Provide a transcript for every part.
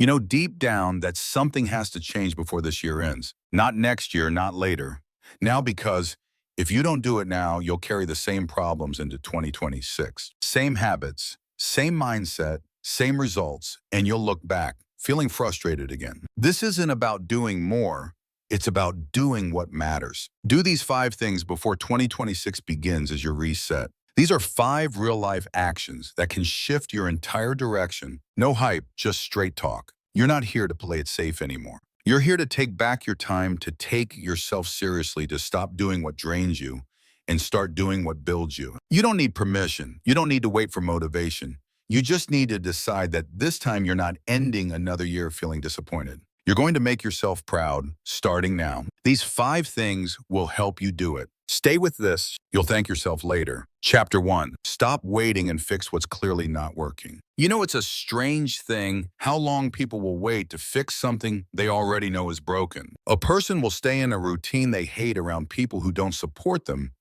You know deep down that something has to change before this year ends. Not next year, not later. Now, because if you don't do it now, you'll carry the same problems into 2026. Same habits, same mindset, same results, and you'll look back feeling frustrated again. This isn't about doing more. It's about doing what matters. Do these 5 things before 2026 begins as your reset. These are 5 real-life actions that can shift your entire direction. No hype, just straight talk. You're not here to play it safe anymore. You're here to take back your time, to take yourself seriously, to stop doing what drains you and start doing what builds you. You don't need permission. You don't need to wait for motivation. You just need to decide that this time you're not ending another year feeling disappointed. You're going to make yourself proud starting now. These 5 things will help you do it. Stay with this. You'll thank yourself later. Chapter 1. Stop waiting and fix what's clearly not working. You know, it's a strange thing how long people will wait to fix something they already know is broken. A person will stay in a routine they hate around people who don't support them,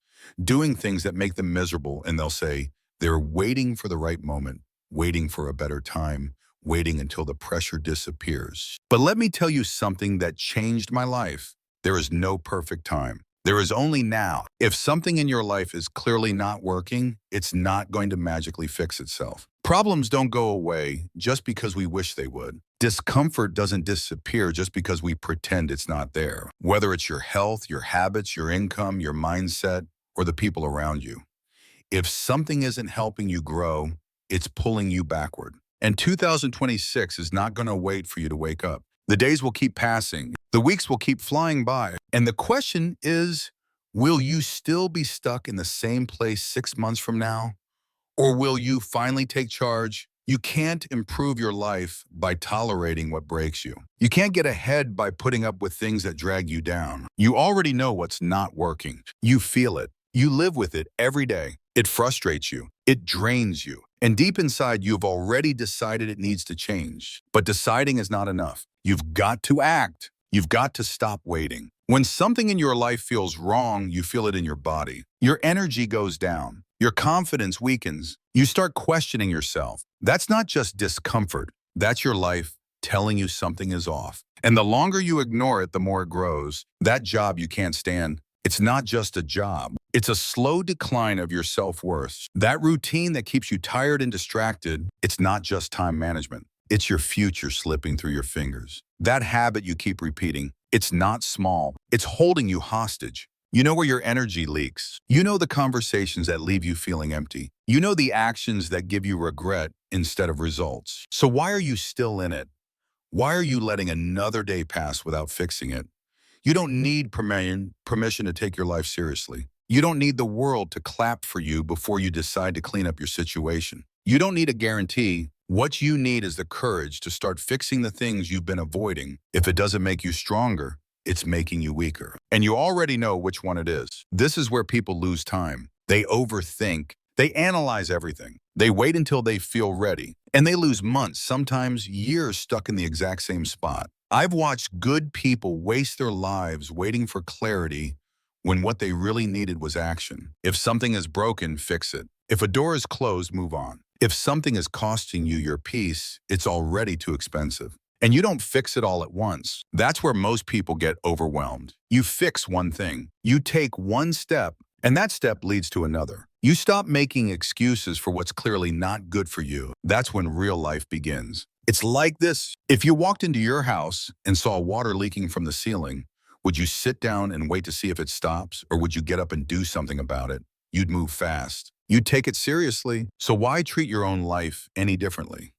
doing things that make them miserable, and they'll say they're waiting for the right moment, waiting for a better time, waiting until the pressure disappears. But let me tell you something that changed my life. There is no perfect time. There is only now. If something in your life is clearly not working, it's not going to magically fix itself. Problems don't go away just because we wish they would. Discomfort doesn't disappear just because we pretend it's not there. Whether it's your health, your habits, your income, your mindset, or the people around you. If something isn't helping you grow, it's pulling you backward. And 2026 is not going to wait for you to wake up. The days will keep passing. The weeks will keep flying by. And the question is, will you still be stuck in the same place 6 months from now? Or will you finally take charge? You can't improve your life by tolerating what breaks you. You can't get ahead by putting up with things that drag you down. You already know what's not working. You feel it. You live with it every day. It frustrates you. It drains you. And deep inside, you've already decided it needs to change. But deciding is not enough. You've got to act. You've got to stop waiting. When something in your life feels wrong, you feel it in your body. Your energy goes down. Your confidence weakens. You start questioning yourself. That's not just discomfort. That's your life telling you something is off. And the longer you ignore it, the more it grows. That job you can't stand, it's not just a job. It's a slow decline of your self-worth. That routine that keeps you tired and distracted, it's not just time management. It's your future slipping through your fingers. That habit you keep repeating, it's not small. It's holding you hostage. You know where your energy leaks. You know the conversations that leave you feeling empty. You know the actions that give you regret instead of results. So why are you still in it? Why are you letting another day pass without fixing it? You don't need permission to take your life seriously. You don't need the world to clap for you before you decide to clean up your situation. You don't need a guarantee. What you need is the courage to start fixing the things you've been avoiding. If it doesn't make you stronger, it's making you weaker. And you already know which one it is. This is where people lose time. They overthink. They analyze everything. They wait until they feel ready. And they lose months, sometimes years stuck in the exact same spot. I've watched good people waste their lives waiting for clarity when what they really needed was action. If something is broken, fix it. If a door is closed, move on. If something is costing you your peace, it's already too expensive. And you don't fix it all at once. That's where most people get overwhelmed. You fix one thing. You take one step, and that step leads to another. You stop making excuses for what's clearly not good for you. That's when real life begins. It's like this. If you walked into your house and saw water leaking from the ceiling, would you sit down and wait to see if it stops, or would you get up and do something about it? You'd move fast. You'd take it seriously. So why treat your own life any differently?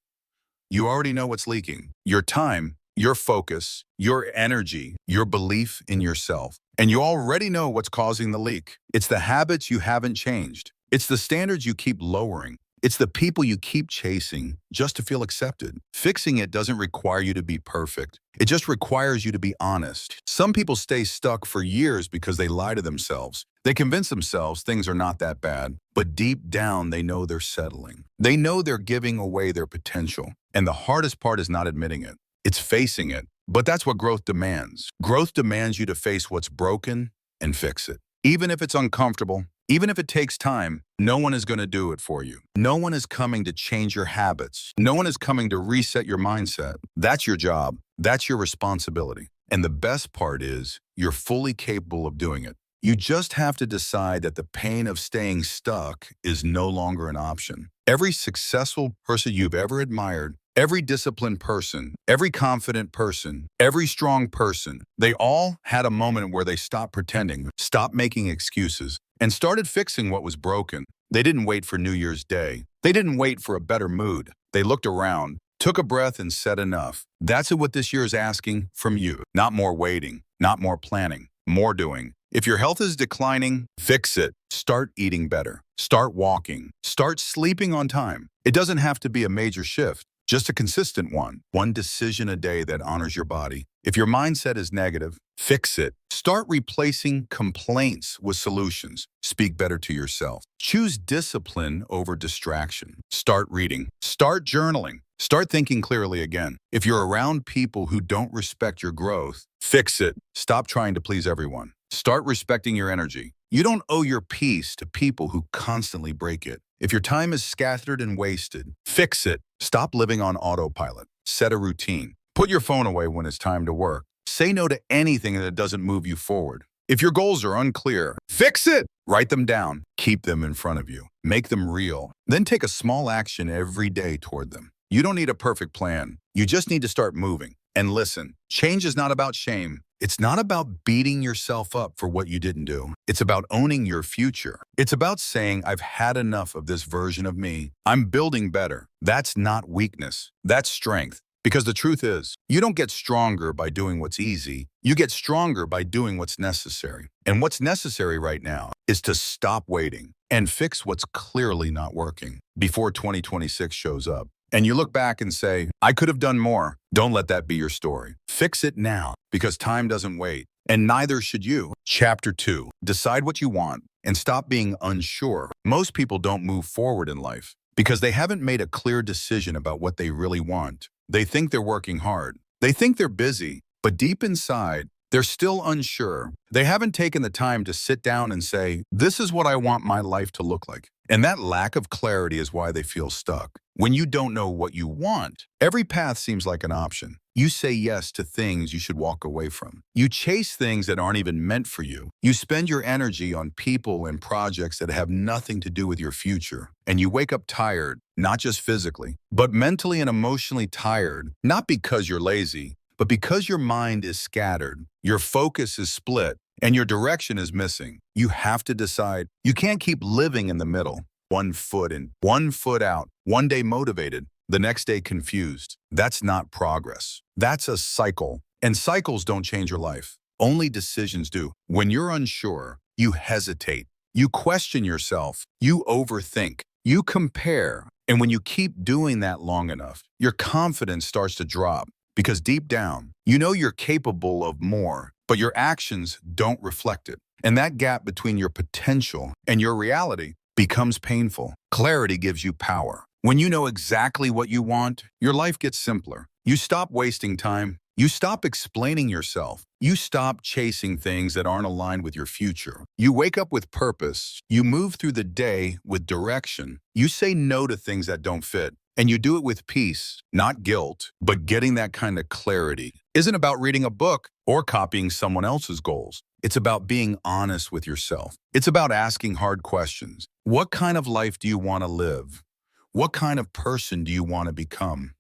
You already know what's leaking. Your time, your focus, your energy, your belief in yourself. And you already know what's causing the leak. It's the habits you haven't changed. It's the standards you keep lowering. It's the people you keep chasing just to feel accepted. Fixing it doesn't require you to be perfect. It just requires you to be honest. Some people stay stuck for years because they lie to themselves. They convince themselves things are not that bad, but deep down they know they're settling. They know they're giving away their potential. And the hardest part is not admitting it. It's facing it. But that's what growth demands. Growth demands you to face what's broken and fix it. Even if it's uncomfortable, Even if it takes time, no one is going to do it for you. No one is coming to change your habits. No one is coming to reset your mindset. That's your job. That's your responsibility. And the best part is you're fully capable of doing it. You just have to decide that the pain of staying stuck is no longer an option. Every successful person you've ever admired, every disciplined person, every confident person, every strong person, they all had a moment where they stopped pretending, stopped making excuses, and started fixing what was broken. They didn't wait for New Year's Day. They didn't wait for a better mood. They looked around, took a breath, and said enough. That's what this year is asking from you. Not more waiting, not more planning, more doing. If your health is declining, fix it. Start eating better. Start walking. Start sleeping on time. It doesn't have to be a major shift, just a consistent one. One decision a day that honors your body. If your mindset is negative, fix it. Start replacing complaints with solutions. Speak better to yourself. Choose discipline over distraction. Start reading. Start journaling. Start thinking clearly again. If you're around people who don't respect your growth, fix it. Stop trying to please everyone. Start respecting your energy. You don't owe your peace to people who constantly break it. If your time is scattered and wasted, fix it. Stop living on autopilot. Set a routine. Put your phone away when it's time to work. Say no to anything that doesn't move you forward. If your goals are unclear, fix it. Write them down. Keep them in front of you. Make them real. Then take a small action every day toward them. You don't need a perfect plan. You just need to start moving. And listen, change is not about shame. It's not about beating yourself up for what you didn't do. It's about owning your future. It's about saying, I've had enough of this version of me. I'm building better. That's not weakness. That's strength. Because the truth is, you don't get stronger by doing what's easy. You get stronger by doing what's necessary. And what's necessary right now is to stop waiting and fix what's clearly not working before 2026 shows up. And you look back and say, I could have done more. Don't let that be your story. Fix it now, because time doesn't wait, and neither should you. Chapter 2, decide what you want and stop being unsure. Most people don't move forward in life because they haven't made a clear decision about what they really want. They think they're working hard. They think they're busy, but deep inside, they're still unsure. They haven't taken the time to sit down and say, this is what I want my life to look like. And that lack of clarity is why they feel stuck. When you don't know what you want, every path seems like an option. You say yes to things you should walk away from. You chase things that aren't even meant for you. You spend your energy on people and projects that have nothing to do with your future. And you wake up tired, not just physically, but mentally and emotionally tired, not because you're lazy, but because your mind is scattered, your focus is split, and your direction is missing. You have to decide. You can't keep living in the middle. One foot in, one foot out, one day motivated, the next day confused. That's not progress. That's a cycle. And cycles don't change your life. Only decisions do. When you're unsure, you hesitate. You question yourself. You overthink. You compare. And when you keep doing that long enough, your confidence starts to drop. Because deep down, you know you're capable of more, but your actions don't reflect it. And that gap between your potential and your reality becomes painful. Clarity gives you power. When you know exactly what you want, your life gets simpler. You stop wasting time. You stop explaining yourself. You stop chasing things that aren't aligned with your future. You wake up with purpose. You move through the day with direction. You say no to things that don't fit. And you do it with peace, not guilt. But getting that kind of clarity isn't about reading a book or copying someone else's goals. It's about being honest with yourself. It's about asking hard questions. What kind of life do you want to live? What kind of person do you want to become?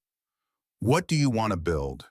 What do you want to build?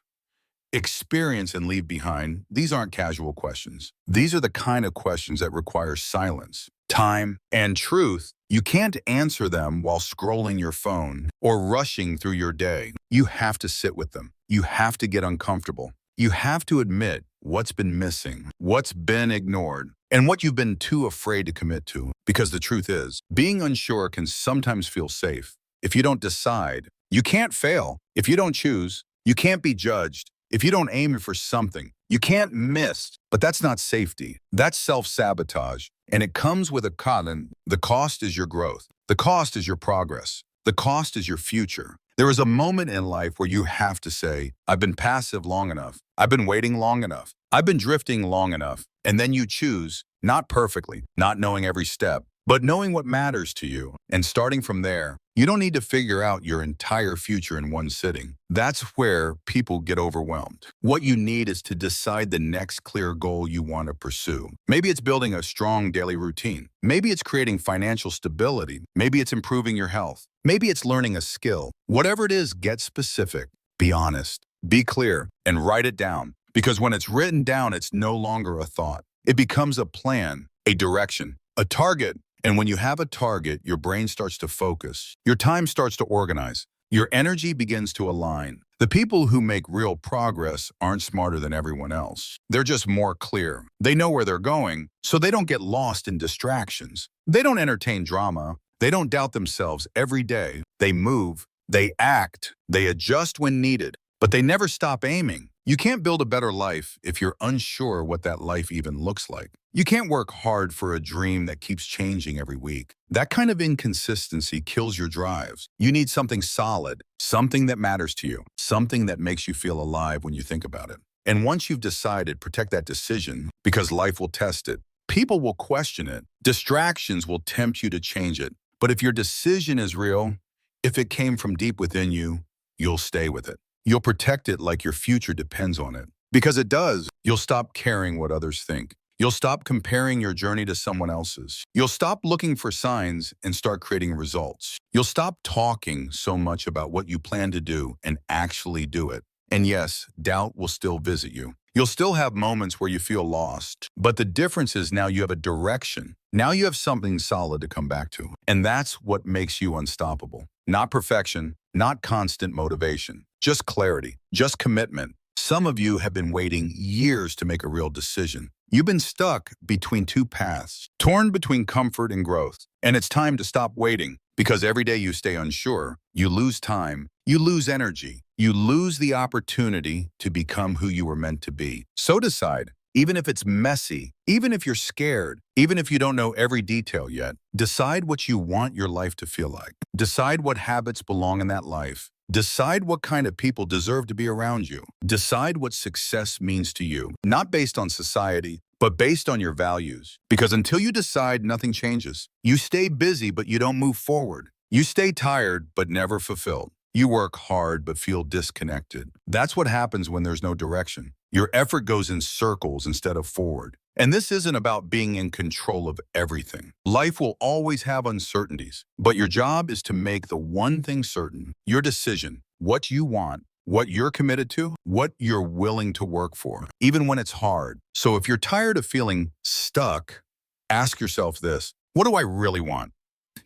Experience and leave behind, these aren't casual questions. These are the kind of questions that require silence, time, and truth. You can't answer them while scrolling your phone or rushing through your day. You have to sit with them. You have to get uncomfortable. You have to admit what's been missing, what's been ignored, and what you've been too afraid to commit to. Because the truth is, being unsure can sometimes feel safe. If you don't decide, you can't fail. If you don't choose, you can't be judged. If you don't aim for something, you can't miss. But that's not safety. That's self-sabotage. And it comes with a cost. The cost is your growth. The cost is your progress. The cost is your future. There is a moment in life where you have to say, I've been passive long enough. I've been waiting long enough. I've been drifting long enough. And then you choose, not perfectly, not knowing every step, But knowing what matters to you and starting from there, you don't need to figure out your entire future in one sitting. That's where people get overwhelmed. What you need is to decide the next clear goal you want to pursue. Maybe it's building a strong daily routine. Maybe it's creating financial stability. Maybe it's improving your health. Maybe it's learning a skill. Whatever it is, get specific. Be honest. Be clear and write it down. Because when it's written down, it's no longer a thought. It becomes a plan, a direction, a target. And when you have a target, your brain starts to focus. Your time starts to organize. Your energy begins to align. The people who make real progress aren't smarter than everyone else. They're just more clear. They know where they're going, so they don't get lost in distractions. They don't entertain drama. They don't doubt themselves every day. They move, they act, they adjust when needed, but they never stop aiming. You can't build a better life if you're unsure what that life even looks like. You can't work hard for a dream that keeps changing every week. That kind of inconsistency kills your drives. You need something solid, something that matters to you, something that makes you feel alive when you think about it. And once you've decided, protect that decision because life will test it. People will question it. Distractions will tempt you to change it. But if your decision is real, if it came from deep within you, you'll stay with it. You'll protect it like your future depends on it. Because it does, you'll stop caring what others think. You'll stop comparing your journey to someone else's. You'll stop looking for signs and start creating results. You'll stop talking so much about what you plan to do and actually do it. And yes, doubt will still visit you. You'll still have moments where you feel lost. But the difference is now you have a direction. Now you have something solid to come back to. And that's what makes you unstoppable. Not perfection, not constant motivation, just clarity, just commitment. Some of you have been waiting years to make a real decision. You've been stuck between two paths, torn between comfort and growth. And it's time to stop waiting, because every day you stay unsure, you lose time, you lose energy, you lose the opportunity to become who you were meant to be. So decide, even if it's messy, even if you're scared, even if you don't know every detail yet, decide what you want your life to feel like. Decide what habits belong in that life. Decide what kind of people deserve to be around you. Decide what success means to you, not based on society, but based on your values. Because until you decide, nothing changes. You stay busy, but you don't move forward. You stay tired, but never fulfilled. You work hard, but feel disconnected. That's what happens when there's no direction. Your effort goes in circles instead of forward. And this isn't about being in control of everything. Life will always have uncertainties, but your job is to make the one thing certain, your decision, what you want, what you're committed to, what you're willing to work for, even when it's hard. So if you're tired of feeling stuck, ask yourself this: what do I really want?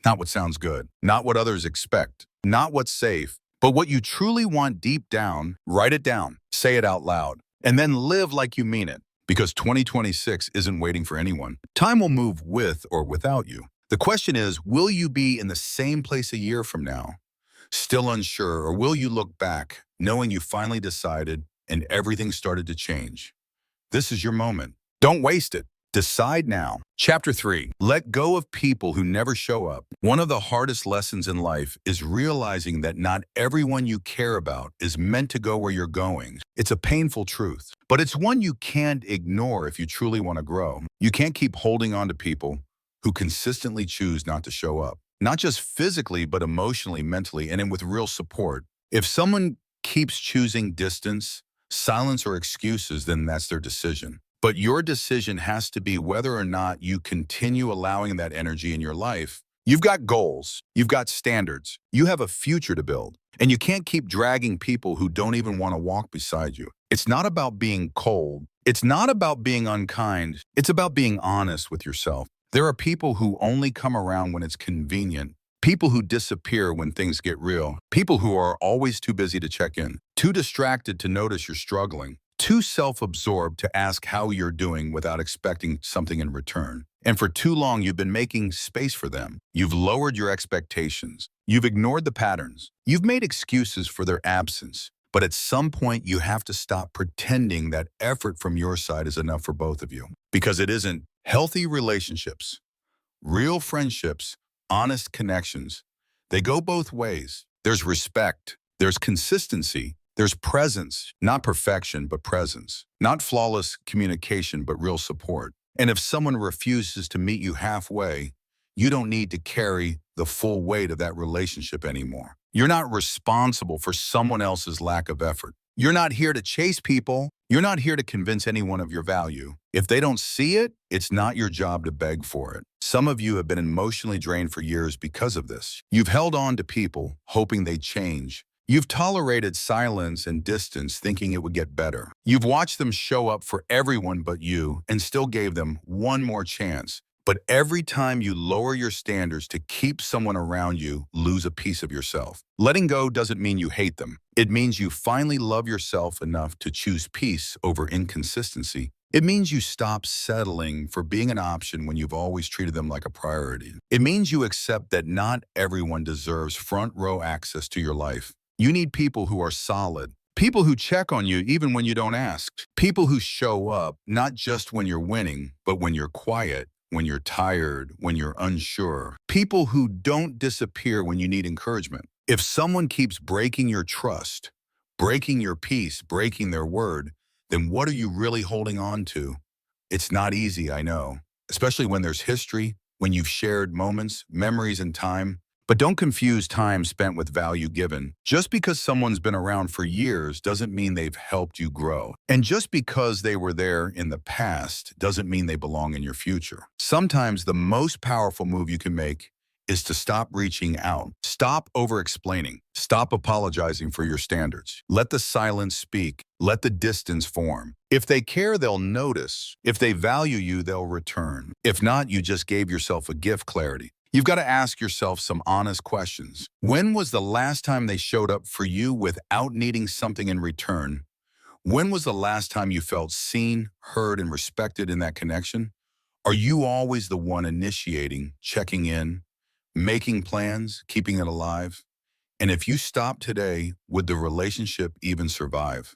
Not what sounds good, not what others expect, not what's safe, but what you truly want deep down. Write it down, say it out loud, and then live like you mean it. Because 2026 isn't waiting for anyone. Time will move with or without you. The question is, will you be in the same place a year from now, still unsure, or will you look back, knowing you finally decided and everything started to change? This is your moment. Don't waste it. Decide now. Chapter 3. Let go of people who never show up. One of the hardest lessons in life is realizing that not everyone you care about is meant to go where you're going. It's a painful truth, but it's one you can't ignore if you truly want to grow. You can't keep holding on to people who consistently choose not to show up. Not just physically, but emotionally, mentally, and with real support. If someone keeps choosing distance, silence, or excuses, then that's their decision. But your decision has to be whether or not you continue allowing that energy in your life. You've got goals, you've got standards, you have a future to build, and you can't keep dragging people who don't even want to walk beside you. It's not about being cold. It's not about being unkind. It's about being honest with yourself. There are people who only come around when it's convenient, people who disappear when things get real, people who are always too busy to check in, too distracted to notice you're struggling, too self-absorbed to ask how you're doing without expecting something in return. And for too long, you've been making space for them. You've lowered your expectations. You've ignored the patterns. You've made excuses for their absence. But at some point, you have to stop pretending that effort from your side is enough for both of you. Because it isn't. Healthy relationships, real friendships, honest connections, they go both ways. There's respect. There's consistency. There's presence, not perfection, but presence. Not flawless communication, but real support. And if someone refuses to meet you halfway, you don't need to carry the full weight of that relationship anymore. You're not responsible for someone else's lack of effort. You're not here to chase people. You're not here to convince anyone of your value. If they don't see it, it's not your job to beg for it. Some of you have been emotionally drained for years because of this. You've held on to people, hoping they change. You've tolerated silence and distance, thinking it would get better. You've watched them show up for everyone but you and still gave them one more chance. But every time you lower your standards to keep someone around you, lose a piece of yourself. Letting go doesn't mean you hate them. It means you finally love yourself enough to choose peace over inconsistency. It means you stop settling for being an option when you've always treated them like a priority. It means you accept that not everyone deserves front row access to your life. You need people who are solid. People who check on you even when you don't ask. People who show up not just when you're winning, but when you're quiet, when you're tired, when you're unsure. People who don't disappear when you need encouragement. If someone keeps breaking your trust, breaking your peace, breaking their word, then what are you really holding on to? It's not easy, I know, especially when there's history, when you've shared moments, memories, and time. But don't confuse time spent with value given. Just because someone's been around for years doesn't mean they've helped you grow. And just because they were there in the past doesn't mean they belong in your future. Sometimes the most powerful move you can make is to stop reaching out. Stop over-explaining. Stop apologizing for your standards. Let the silence speak. Let the distance form. If they care, they'll notice. If they value you, they'll return. If not, you just gave yourself a gift: clarity. You've got to ask yourself some honest questions. When was the last time they showed up for you without needing something in return? When was the last time you felt seen, heard, and respected in that connection? Are you always the one initiating, checking in, making plans, keeping it alive? And if you stop today, would the relationship even survive?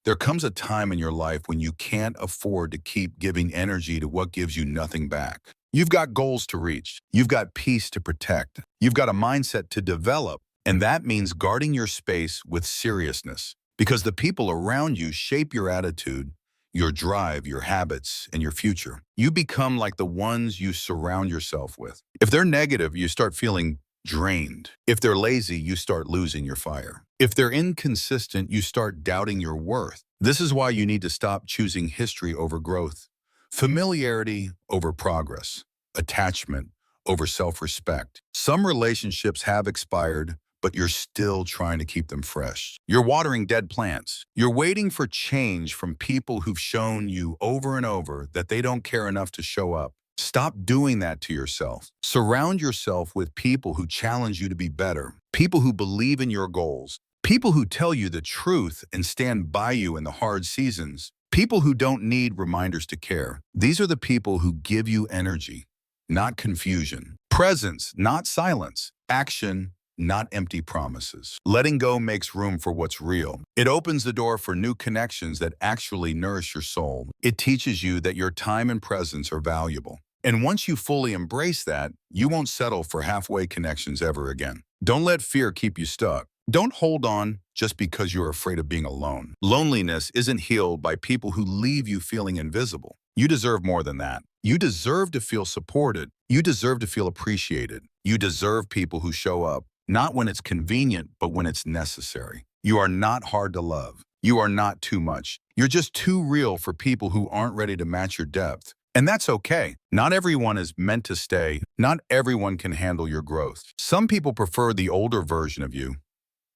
There comes a time in your life when you can't afford to keep giving energy to what gives you nothing back. You've got goals to reach. You've got peace to protect. You've got a mindset to develop. And that means guarding your space with seriousness, because the people around you shape your attitude, your drive, your habits, and your future. You become like the ones you surround yourself with. If they're negative, you start feeling drained. If they're lazy, you start losing your fire. If they're inconsistent, you start doubting your worth. This is why you need to stop choosing history over growth, familiarity over progress, attachment over self-respect. Some relationships have expired, but you're still trying to keep them fresh. You're watering dead plants. You're waiting for change from people who've shown you over and over that they don't care enough to show up. Stop doing that to yourself. Surround yourself with people who challenge you to be better, people who believe in your goals, people who tell you the truth and stand by you in the hard seasons, people who don't need reminders to care. These are the people who give you energy, not confusion, presence, not silence, action, not empty promises. Letting go makes room for what's real. It opens the door for new connections that actually nourish your soul. It teaches you that your time and presence are valuable. And once you fully embrace that, you won't settle for halfway connections ever again. Don't let fear keep you stuck. Don't hold on just because you're afraid of being alone. Loneliness isn't healed by people who leave you feeling invisible. You deserve more than that. You deserve to feel supported. You deserve to feel appreciated. You deserve people who show up, not when it's convenient, but when it's necessary. You are not hard to love. You are not too much. You're just too real for people who aren't ready to match your depth. And that's okay. Not everyone is meant to stay. Not everyone can handle your growth. Some people prefer the older version of you,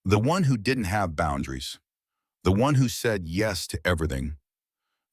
the one who didn't have boundaries, the one who said yes to everything,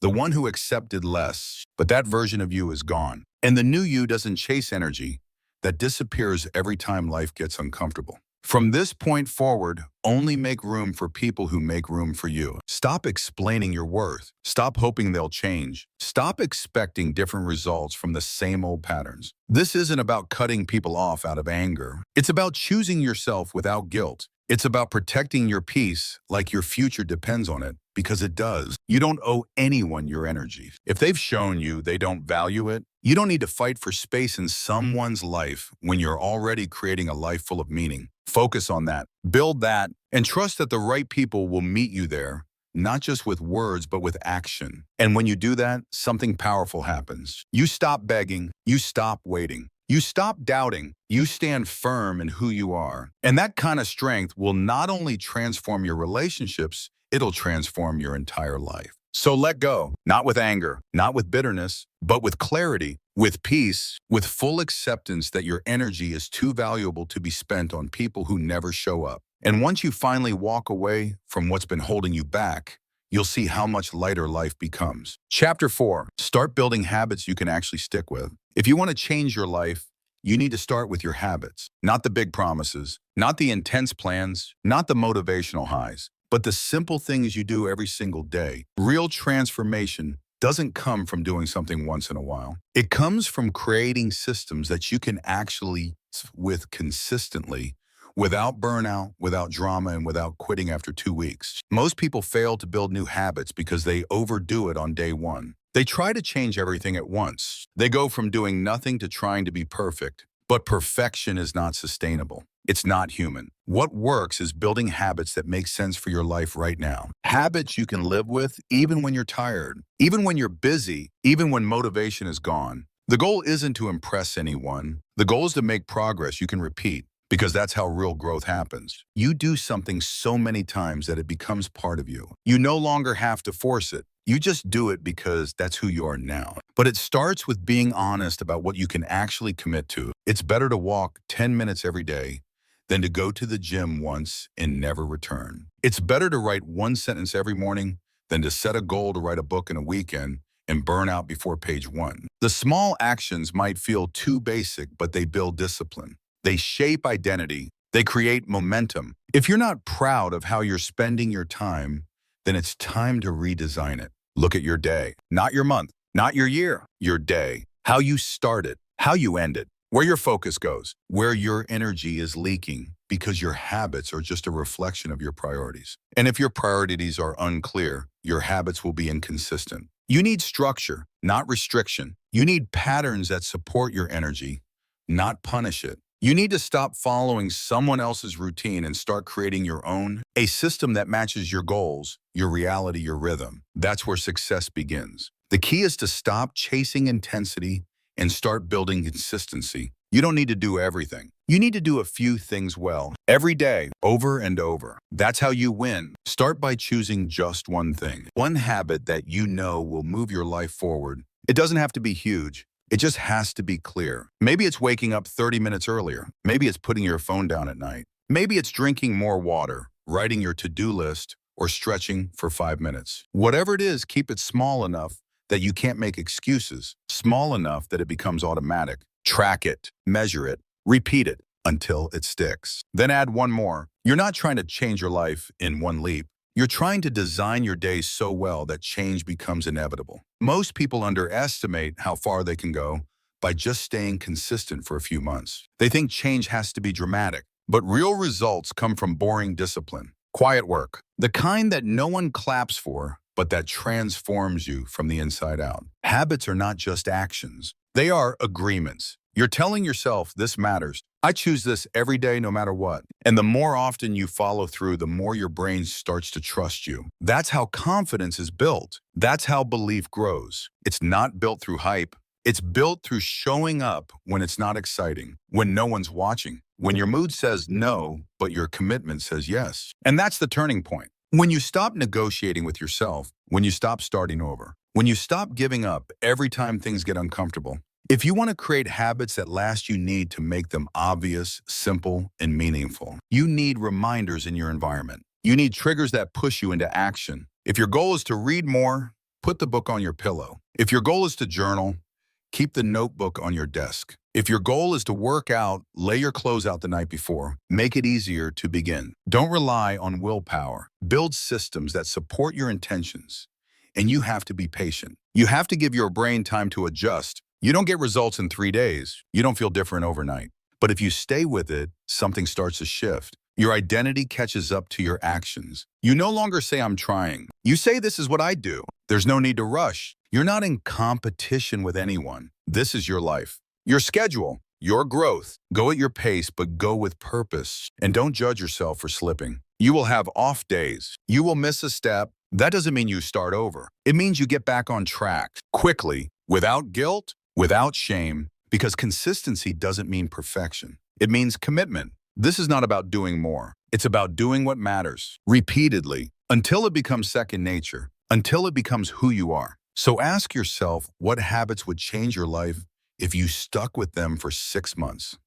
the one who accepted less. But that version of you is gone. And the new you doesn't chase energy that disappears every time life gets uncomfortable. From this point forward, only make room for people who make room for you. Stop explaining your worth. Stop hoping they'll change. Stop expecting different results from the same old patterns. This isn't about cutting people off out of anger. It's about choosing yourself without guilt. It's about protecting your peace like your future depends on it, because it does. You don't owe anyone your energy. If they've shown you they don't value it, you don't need to fight for space in someone's life when you're already creating a life full of meaning. Focus on that, build that, and trust that the right people will meet you there, not just with words, but with action. And when you do that, something powerful happens. You stop begging, you stop waiting. You stop doubting. You stand firm in who you are. And that kind of strength will not only transform your relationships, it'll transform your entire life. So let go, not with anger, not with bitterness, but with clarity, with peace, with full acceptance that your energy is too valuable to be spent on people who never show up. And once you finally walk away from what's been holding you back, you'll see how much lighter life becomes. Chapter 4, start building habits you can actually stick with. If you want to change your life, you need to start with your habits, not the big promises, not the intense plans, not the motivational highs, but the simple things you do every single day. Real transformation doesn't come from doing something once in a while. It comes from creating systems that you can actually with consistently without burnout, without drama, and without quitting after 2 weeks. Most people fail to build new habits because they overdo it on day one. They try to change everything at once. They go from doing nothing to trying to be perfect. But perfection is not sustainable. It's not human. What works is building habits that make sense for your life right now. Habits you can live with even when you're tired, even when you're busy, even when motivation is gone. The goal isn't to impress anyone. The goal is to make progress you can repeat, because that's how real growth happens. You do something so many times that it becomes part of you. You no longer have to force it. You just do it because that's who you are now. But it starts with being honest about what you can actually commit to. It's better to walk 10 minutes every day than to go to the gym once and never return. It's better to write one sentence every morning than to set a goal to write a book in a weekend and burn out before page 1. The small actions might feel too basic, but they build discipline. They shape identity. They create momentum. If you're not proud of how you're spending your time, then it's time to redesign it. Look at your day, not your month, not your year, your day. How you start it, how you end it, where your focus goes, where your energy is leaking, because your habits are just a reflection of your priorities. And if your priorities are unclear, your habits will be inconsistent. You need structure, not restriction. You need patterns that support your energy, not punish it. You need to stop following someone else's routine and start creating your own, a system that matches your goals, your reality, your rhythm. That's where success begins. The key is to stop chasing intensity and start building consistency. You don't need to do everything. You need to do a few things well, every day, over and over. That's how you win. Start by choosing just one thing, one habit that you know will move your life forward. It doesn't have to be huge. It just has to be clear. Maybe it's waking up 30 minutes earlier. Maybe it's putting your phone down at night. Maybe it's drinking more water, writing your to-do list, or stretching for 5 minutes. Whatever it is, keep it small enough that you can't make excuses, small enough that it becomes automatic. Track it, measure it, repeat it until it sticks. Then add one more. You're not trying to change your life in one leap. You're trying to design your day so well that change becomes inevitable. Most people underestimate how far they can go by just staying consistent for a few months. They think change has to be dramatic, but real results come from boring discipline, quiet work, the kind that no one claps for, but that transforms you from the inside out. Habits are not just actions. They are agreements. You're telling yourself, this matters. I choose this every day no matter what. And the more often you follow through, the more your brain starts to trust you. That's how confidence is built. That's how belief grows. It's not built through hype. It's built through showing up when it's not exciting, when no one's watching, when your mood says no, but your commitment says yes. And that's the turning point. When you stop negotiating with yourself, when you stop starting over, when you stop giving up every time things get uncomfortable. If you want to create habits that last, you need to make them obvious, simple, and meaningful. You need reminders in your environment. You need triggers that push you into action. If your goal is to read more, put the book on your pillow. If your goal is to journal, keep the notebook on your desk. If your goal is to work out, lay your clothes out the night before. Make it easier to begin. Don't rely on willpower. Build systems that support your intentions. And you have to be patient. You have to give your brain time to adjust. You don't get results in 3 days. You don't feel different overnight. But if you stay with it, something starts to shift. Your identity catches up to your actions. You no longer say, I'm trying. You say, this is what I do. There's no need to rush. You're not in competition with anyone. This is your life, your schedule, your growth. Go at your pace, but go with purpose. And don't judge yourself for slipping. You will have off days. You will miss a step. That doesn't mean you start over. It means you get back on track quickly, without guilt, without shame, Because consistency doesn't mean perfection. It means commitment. This is not about doing more. It's about doing what matters, repeatedly, until it becomes second nature, until it becomes who you are. So ask yourself what habits would change your life if you stuck with them for 6 months.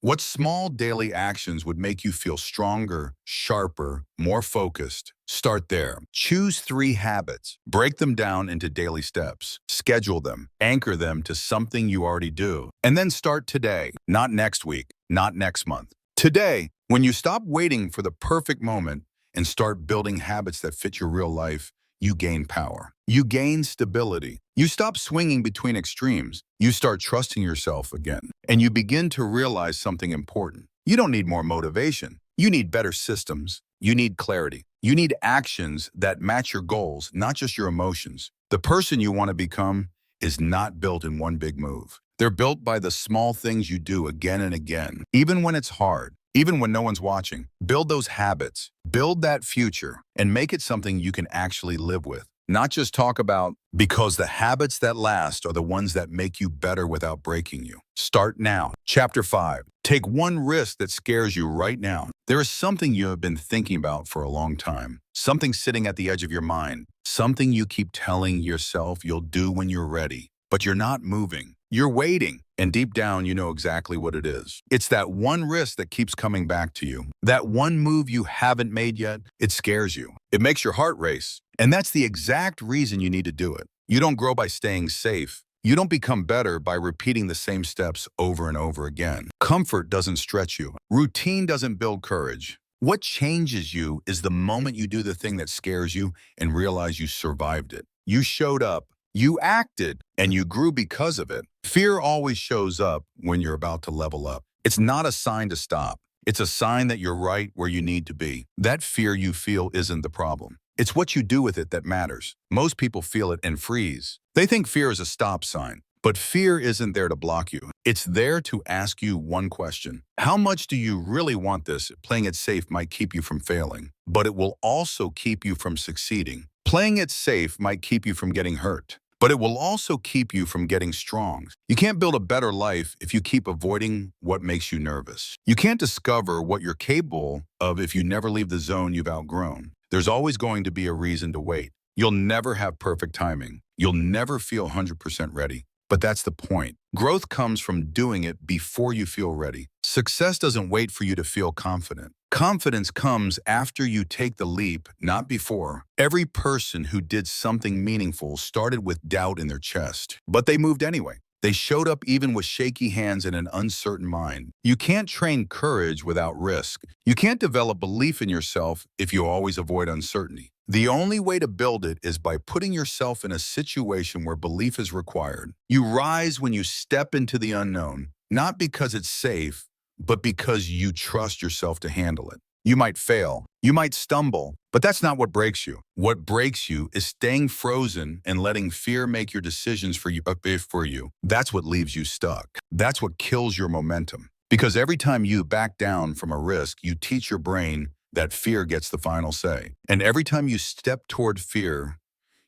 What small daily actions would make you feel stronger, sharper, more focused? Start there. Choose 3 habits. Break them down into daily steps. Schedule them. Anchor them to something you already do. And then start today, not next week, not next month. Today, when you stop waiting for the perfect moment and start building habits that fit your real life, you gain power. You gain stability. You stop swinging between extremes. You start trusting yourself again. And you begin to realize something important. You don't need more motivation. You need better systems. You need clarity. You need actions that match your goals, not just your emotions. The person you want to become is not built in one big move. They're built by the small things you do again and again, even when it's hard. Even when no one's watching. Build those habits, build that future, and make it something you can actually live with. Not just talk about, because the habits that last are the ones that make you better without breaking you. Start now. Chapter 5. Take one risk that scares you right now. There is something you have been thinking about for a long time. Something sitting at the edge of your mind. Something you keep telling yourself you'll do when you're ready. But you're not moving. You're waiting, and deep down you know exactly what it is. It's that one risk that keeps coming back to you. That one move you haven't made yet, it scares you. It makes your heart race. And that's the exact reason you need to do it. You don't grow by staying safe. You don't become better by repeating the same steps over and over again. Comfort doesn't stretch you. Routine doesn't build courage. What changes you is the moment you do the thing that scares you and realize you survived it. You showed up. You acted, and you grew because of it. Fear always shows up when you're about to level up. It's not a sign to stop. It's a sign that you're right where you need to be. That fear you feel isn't the problem. It's what you do with it that matters. Most people feel it and freeze. They think fear is a stop sign. But fear isn't there to block you. It's there to ask you one question. How much do you really want this? Playing it safe might keep you from failing, but it will also keep you from succeeding. Playing it safe might keep you from getting hurt, but it will also keep you from getting strong. You can't build a better life if you keep avoiding what makes you nervous. You can't discover what you're capable of if you never leave the zone you've outgrown. There's always going to be a reason to wait. You'll never have perfect timing. You'll never feel 100% ready. But that's the point. Growth comes from doing it before you feel ready. Success doesn't wait for you to feel confident. Confidence comes after you take the leap, not before. Every person who did something meaningful started with doubt in their chest, but they moved anyway. They showed up even with shaky hands and an uncertain mind. You can't train courage without risk. You can't develop belief in yourself if you always avoid uncertainty. The only way to build it is by putting yourself in a situation where belief is required. You rise when you step into the unknown, not because it's safe, but because you trust yourself to handle it. You might fail, you might stumble, but that's not what breaks you. What breaks you is staying frozen and letting fear make your decisions for you. That's what leaves you stuck. That's what kills your momentum. Because every time you back down from a risk, you teach your brain that fear gets the final say. And every time you step toward fear,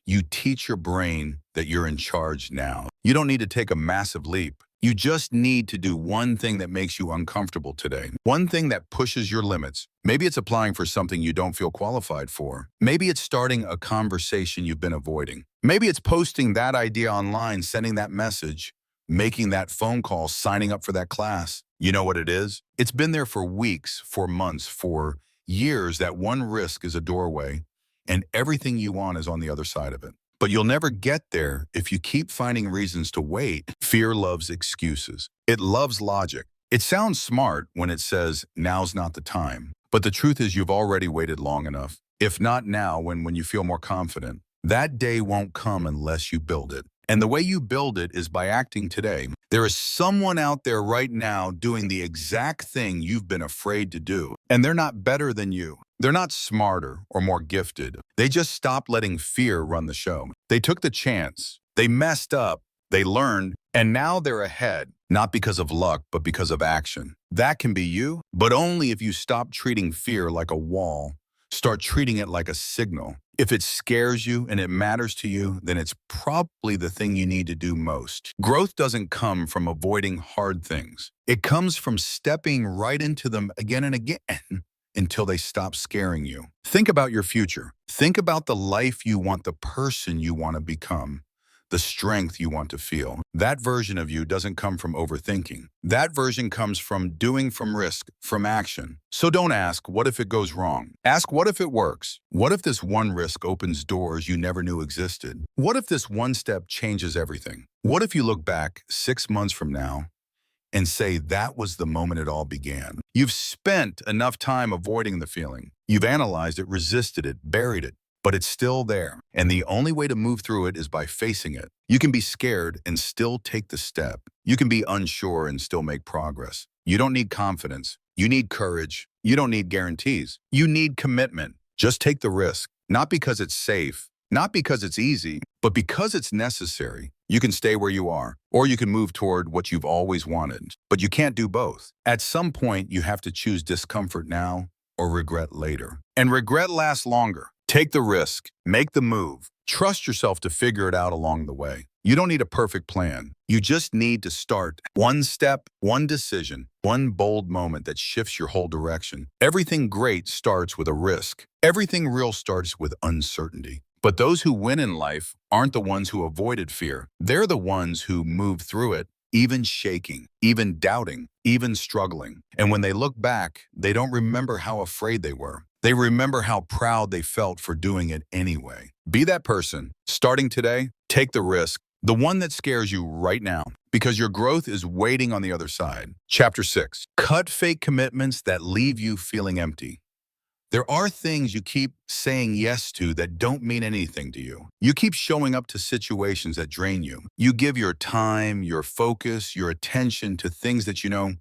you teach your brain that you're in charge now. You don't need to take a massive leap. You just need to do one thing that makes you uncomfortable today. One thing that pushes your limits. Maybe it's applying for something you don't feel qualified for. Maybe it's starting a conversation you've been avoiding. Maybe it's posting that idea online, sending that message, making that phone call, signing up for that class. You know what it is? It's been there for weeks, for months, for years. That one risk is a doorway, and everything you want is on the other side of it. But you'll never get there if you keep finding reasons to wait. Fear loves excuses. It loves logic. It sounds smart when it says, now's not the time. But the truth is you've already waited long enough. If not now, when you feel more confident. That day won't come unless you build it. And the way you build it is by acting today. There is someone out there right now doing the exact thing you've been afraid to do. And they're not better than you. They're not smarter or more gifted. They just stopped letting fear run the show. They took the chance. They messed up. They learned. And now they're ahead. Not because of luck, but because of action. That can be you, but only if you stop treating fear like a wall. Start treating it like a signal. If it scares you and it matters to you, then it's probably the thing you need to do most. Growth doesn't come from avoiding hard things. It comes from stepping right into them again and again until they stop scaring you. Think about your future. Think about the life you want, the person you want to become, the strength you want to feel. That version of you doesn't come from overthinking. That version comes from doing, from risk, from action. So don't ask, what if it goes wrong? Ask, what if it works? What if this one risk opens doors you never knew existed? What if this one step changes everything? What if you look back 6 months from now and say that was the moment it all began? You've spent enough time avoiding the feeling. You've analyzed it, resisted it, buried it. But it's still there. And the only way to move through it is by facing it. You can be scared and still take the step. You can be unsure and still make progress. You don't need confidence. You need courage. You don't need guarantees. You need commitment. Just take the risk. Not because it's safe, not because it's easy, but because it's necessary. You can stay where you are, or you can move toward what you've always wanted. But you can't do both. At some point, you have to choose discomfort now or regret later. And regret lasts longer. Take the risk, make the move, trust yourself to figure it out along the way. You don't need a perfect plan. You just need to start. One step, one decision, one bold moment that shifts your whole direction. Everything great starts with a risk. Everything real starts with uncertainty. But those who win in life aren't the ones who avoided fear. They're the ones who moved through it, even shaking, even doubting, even struggling. And when they look back, they don't remember how afraid they were. They remember how proud they felt for doing it anyway. Be that person. Starting today, take the risk, the one that scares you right now, because your growth is waiting on the other side. Chapter 6. Cut fake commitments that leave you feeling empty. There are things you keep saying yes to that don't mean anything to you. You keep showing up to situations that drain you. You give your time, your focus, your attention to things that you know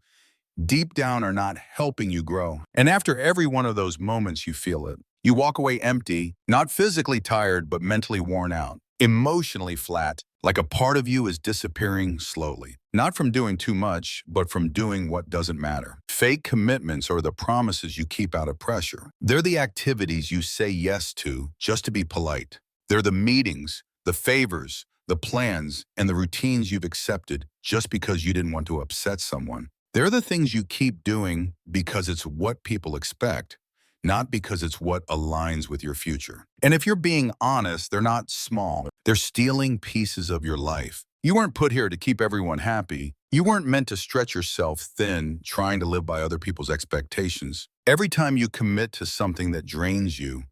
deep down are not helping you grow. And after every one of those moments, you feel it. You walk away empty, not physically tired, but mentally worn out, emotionally flat, like a part of you is disappearing slowly. Not from doing too much, but from doing what doesn't matter. Fake commitments are the promises you keep out of pressure. They're the activities you say yes to just to be polite. They're the meetings, the favors, the plans, and the routines you've accepted just because you didn't want to upset someone. They're the things you keep doing because it's what people expect, not because it's what aligns with your future. And if you're being honest, they're not small. They're stealing pieces of your life. You weren't put here to keep everyone happy. You weren't meant to stretch yourself thin, trying to live by other people's expectations. Every time you commit to something that drains you,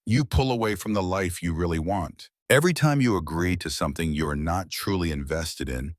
you pull away from the life you really want. Every time you agree to something you're not truly invested in,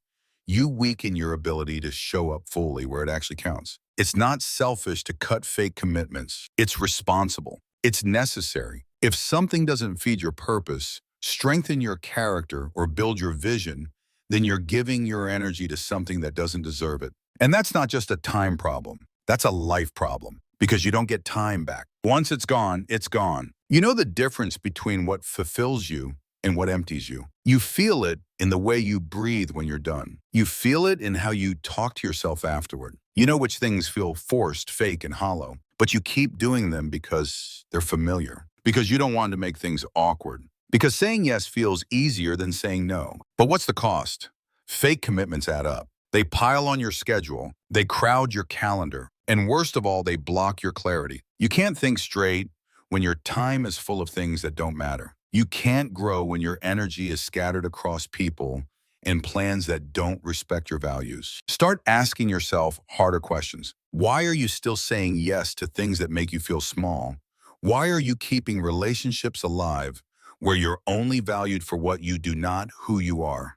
you weaken your ability to show up fully where it actually counts. It's not selfish to cut fake commitments. It's responsible. It's necessary. If something doesn't feed your purpose, strengthen your character, or build your vision, then you're giving your energy to something that doesn't deserve it. And that's not just a time problem. That's a life problem, because you don't get time back. Once it's gone, it's gone. You know the difference between what fulfills you and what empties you. You feel it in the way you breathe when you're done. You feel it in how you talk to yourself afterward. You know which things feel forced, fake, and hollow, but you keep doing them because they're familiar, because you don't want to make things awkward, because saying yes feels easier than saying no. But what's the cost? Fake commitments add up. They pile on your schedule, they crowd your calendar, and worst of all, they block your clarity. You can't think straight when your time is full of things that don't matter. You can't grow when your energy is scattered across people and plans that don't respect your values. Start asking yourself harder questions. Why are you still saying yes to things that make you feel small? Why are you keeping relationships alive where you're only valued for what you do, not who you are?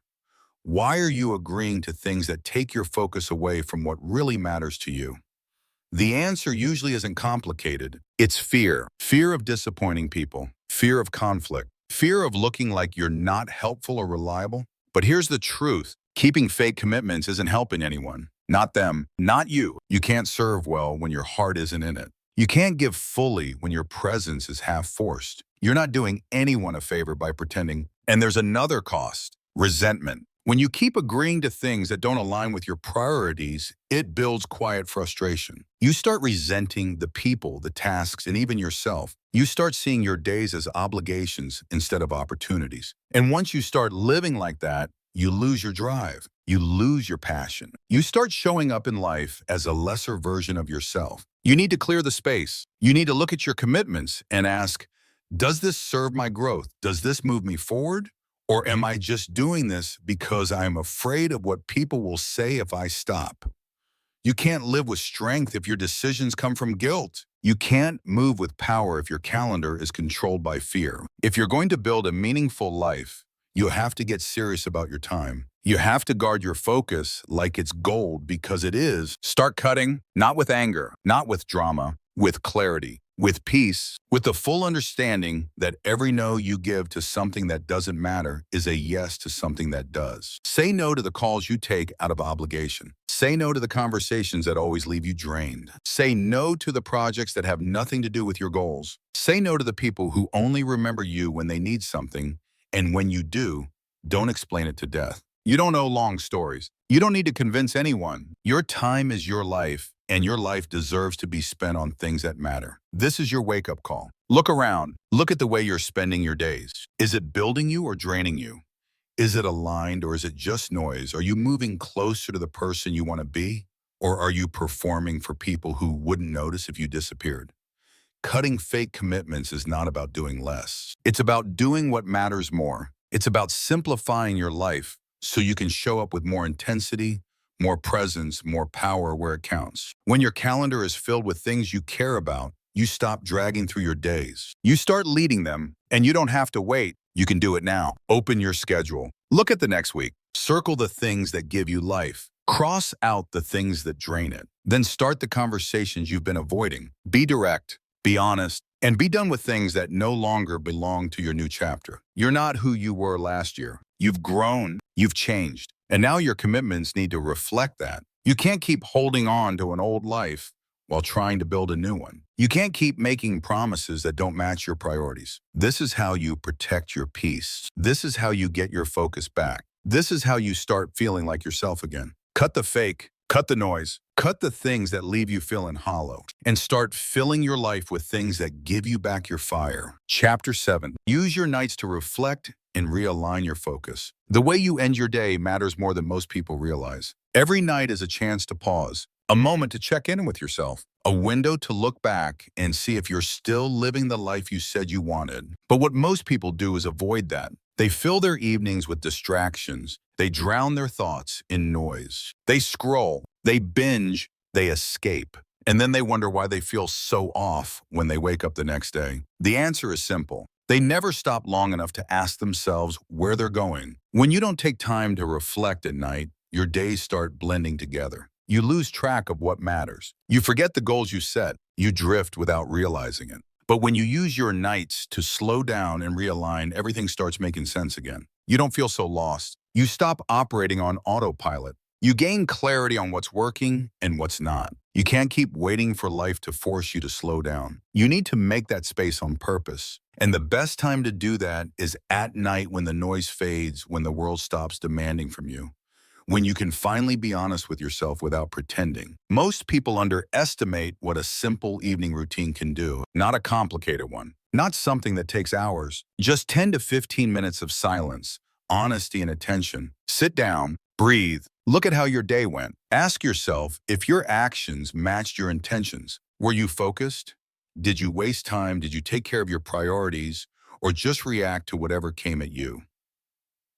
Why are you agreeing to things that take your focus away from what really matters to you? The answer usually isn't complicated. It's fear. Fear of disappointing people. Fear of conflict. Fear of looking like you're not helpful or reliable. But here's the truth. Keeping fake commitments isn't helping anyone. Not them. Not you. You can't serve well when your heart isn't in it. You can't give fully when your presence is half forced. You're not doing anyone a favor by pretending. And there's another cost. Resentment. When you keep agreeing to things that don't align with your priorities, it builds quiet frustration. You start resenting the people, the tasks, and even yourself. You start seeing your days as obligations instead of opportunities. And once you start living like that, you lose your drive. You lose your passion. You start showing up in life as a lesser version of yourself. You need to clear the space. You need to look at your commitments and ask, does this serve my growth? Does this move me forward? Or am I just doing this because I'm afraid of what people will say if I stop? You can't live with strength if your decisions come from guilt. You can't move with power if your calendar is controlled by fear. If you're going to build a meaningful life, you have to get serious about your time. You have to guard your focus like it's gold because it is. Start cutting, not with anger, not with drama, with clarity, with peace, with the full understanding that every no you give to something that doesn't matter is a yes to something that does. Say no to the calls you take out of obligation. Say no to the conversations that always leave you drained. Say no to the projects that have nothing to do with your goals. Say no to the people who only remember you when they need something, and when you do, don't explain it to death. You don't know long stories. You don't need to convince anyone. Your time is your life, and your life deserves to be spent on things that matter. This is your wake-up call. Look around. Look at the way you're spending your days. Is it building you or draining you? Is it aligned or is it just noise? Are you moving closer to the person you want to be? Or are you performing for people who wouldn't notice if you disappeared? Cutting fake commitments is not about doing less. It's about doing what matters more. It's about simplifying your life so you can show up with more intensity, more presence, more power where it counts. When your calendar is filled with things you care about, you stop dragging through your days. You start leading them, and you don't have to wait. You can do it now. Open your schedule. Look at the next week. Circle the things that give you life. Cross out the things that drain it. Then start the conversations you've been avoiding. Be direct, be honest, and be done with things that no longer belong to your new chapter. You're not who you were last year. You've grown, you've changed, and now your commitments need to reflect that. You can't keep holding on to an old life while trying to build a new one. You can't keep making promises that don't match your priorities. This is how you protect your peace. This is how you get your focus back. This is how you start feeling like yourself again. Cut the fake, cut the noise, cut the things that leave you feeling hollow, and start filling your life with things that give you back your fire. Chapter 7. Use your nights to reflect and realign your focus. The way you end your day matters more than most people realize. Every night is a chance to pause, a moment to check in with yourself, a window to look back and see if you're still living the life you said you wanted. But what most people do is avoid that. They fill their evenings with distractions. They drown their thoughts in noise. They scroll, they binge, they escape. And then they wonder why they feel so off when they wake up the next day. The answer is simple. They never stop long enough to ask themselves where they're going. When you don't take time to reflect at night, your days start blending together. You lose track of what matters. You forget the goals you set. You drift without realizing it. But when you use your nights to slow down and realign, everything starts making sense again. You don't feel so lost. You stop operating on autopilot. You gain clarity on what's working and what's not. You can't keep waiting for life to force you to slow down. You need to make that space on purpose. And the best time to do that is at night when the noise fades, when the world stops demanding from you, when you can finally be honest with yourself without pretending. Most people underestimate what a simple evening routine can do, not a complicated one, not something that takes hours, just 10 to 15 minutes of silence, honesty and attention. Sit down, breathe, look at how your day went. Ask yourself if your actions matched your intentions. Were you focused? Did you waste time? Did you take care of your priorities? Or just react to whatever came at you?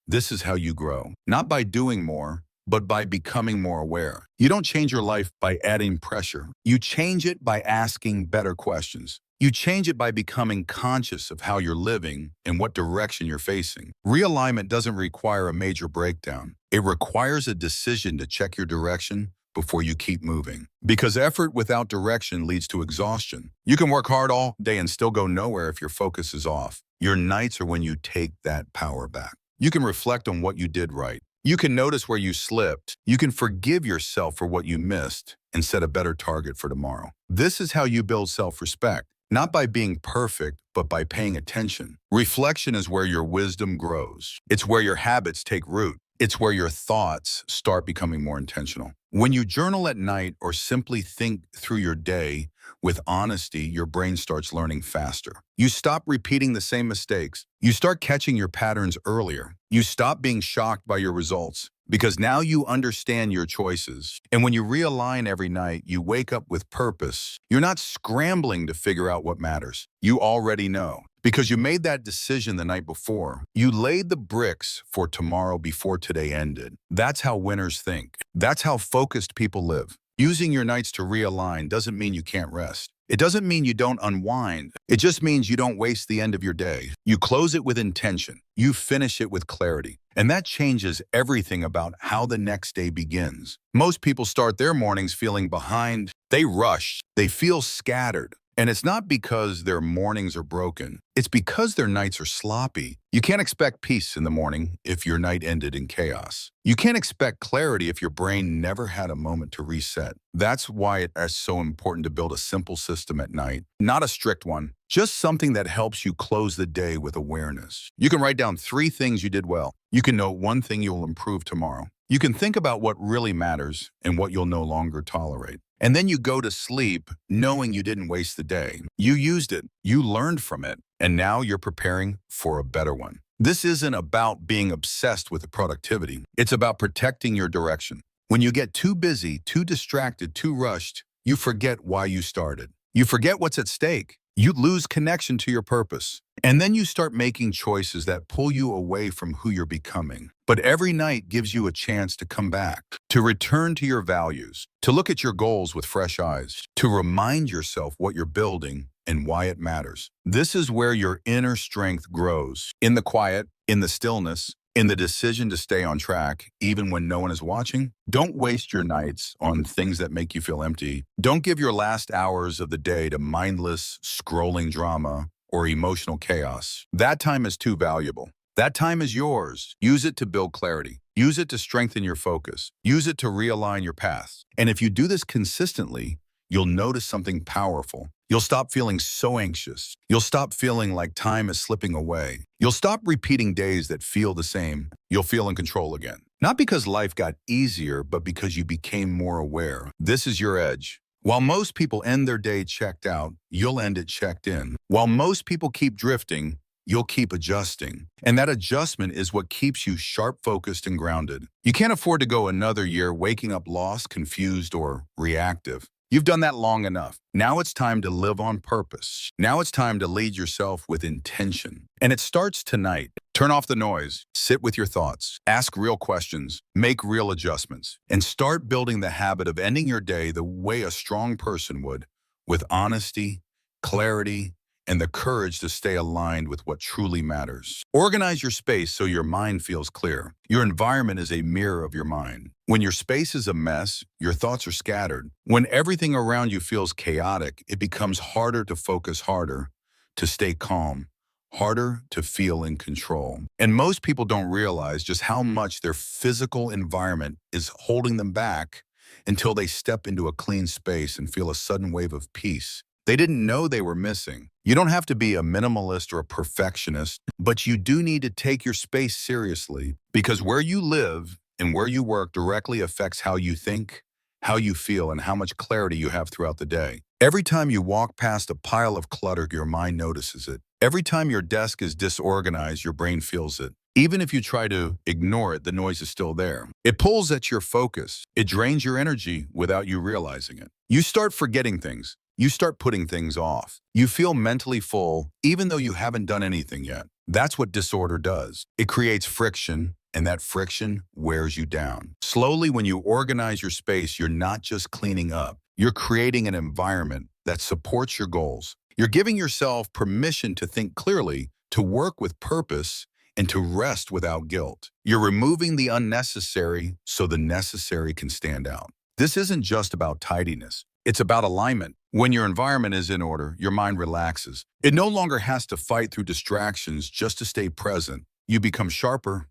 This is how you grow, not by doing more, but by becoming more aware. You don't change your life by adding pressure. You change it by asking better questions. You change it by becoming conscious of how you're living and what direction you're facing. Realignment doesn't require a major breakdown. It requires a decision to check your direction before you keep moving. Because effort without direction leads to exhaustion. You can work hard all day and still go nowhere if your focus is off. Your nights are when you take that power back. You can reflect on what you did right. You can notice where you slipped. You can forgive yourself for what you missed and set a better target for tomorrow. This is how you build self-respect, not by being perfect, but by paying attention. Reflection is where your wisdom grows. It's where your habits take root. It's where your thoughts start becoming more intentional. When you journal at night or simply think through your day with honesty, your brain starts learning faster. You stop repeating the same mistakes. You start catching your patterns earlier. You stop being shocked by your results because now you understand your choices. And when you realign every night, you wake up with purpose. You're not scrambling to figure out what matters. You already know. Because you made that decision the night before. You laid the bricks for tomorrow before today ended. That's how winners think. That's how focused people live. Using your nights to realign doesn't mean you can't rest. It doesn't mean you don't unwind. It just means you don't waste the end of your day. You close it with intention. You finish it with clarity. And that changes everything about how the next day begins. Most people start their mornings feeling behind. They rush. They feel scattered. And it's not because their mornings are broken. It's because their nights are sloppy. You can't expect peace in the morning if your night ended in chaos. You can't expect clarity if your brain never had a moment to reset. That's why it is so important to build a simple system at night, not a strict one, just something that helps you close the day with awareness. You can write down 3 things you did well. You can note 1 thing you will improve tomorrow. You can think about what really matters and what you'll no longer tolerate. And then you go to sleep knowing you didn't waste the day. You used it, you learned from it, and now you're preparing for a better one. This isn't about being obsessed with the productivity. It's about protecting your direction. When you get too busy, too distracted, too rushed, you forget why you started. You forget what's at stake. You lose connection to your purpose. And then you start making choices that pull you away from who you're becoming. But every night gives you a chance to come back, to return to your values, to look at your goals with fresh eyes, to remind yourself what you're building and why it matters. This is where your inner strength grows, in the quiet, in the stillness, in the decision to stay on track, even when no one is watching. Don't waste your nights on things that make you feel empty. Don't give your last hours of the day to mindless, scrolling drama or emotional chaos. That time is too valuable. That time is yours. Use it to build clarity. Use it to strengthen your focus. Use it to realign your path. And if you do this consistently, you'll notice something powerful. You'll stop feeling so anxious. You'll stop feeling like time is slipping away. You'll stop repeating days that feel the same. You'll feel in control again. Not because life got easier, but because you became more aware. This is your edge. While most people end their day checked out, you'll end it checked in. While most people keep drifting, you'll keep adjusting. And that adjustment is what keeps you sharp, focused, and grounded. You can't afford to go another year waking up lost, confused, or reactive. You've done that long enough. Now it's time to live on purpose. Now it's time to lead yourself with intention. And it starts tonight. Turn off the noise. Sit with your thoughts. Ask real questions. Make real adjustments. And start building the habit of ending your day the way a strong person would, with honesty, clarity, and the courage to stay aligned with what truly matters. Organize your space so your mind feels clear. Your environment is a mirror of your mind. When your space is a mess, your thoughts are scattered. When everything around you feels chaotic, it becomes harder to focus, harder to stay calm, harder to feel in control. And most people don't realize just how much their physical environment is holding them back until they step into a clean space and feel a sudden wave of peace they didn't know they were missing. You don't have to be a minimalist or a perfectionist, but you do need to take your space seriously because where you live and where you work directly affects how you think, how you feel, and how much clarity you have throughout the day. Every time you walk past a pile of clutter, your mind notices it. Every time your desk is disorganized, your brain feels it. Even if you try to ignore it, the noise is still there. It pulls at your focus. It drains your energy without you realizing it. You start forgetting things. You start putting things off. You feel mentally full, even though you haven't done anything yet. That's what disorder does. It creates friction, and that friction wears you down. Slowly, when you organize your space, you're not just cleaning up. You're creating an environment that supports your goals. You're giving yourself permission to think clearly, to work with purpose, and to rest without guilt. You're removing the unnecessary so the necessary can stand out. This isn't just about tidiness. It's about alignment. When your environment is in order, your mind relaxes. It no longer has to fight through distractions just to stay present. You become sharper,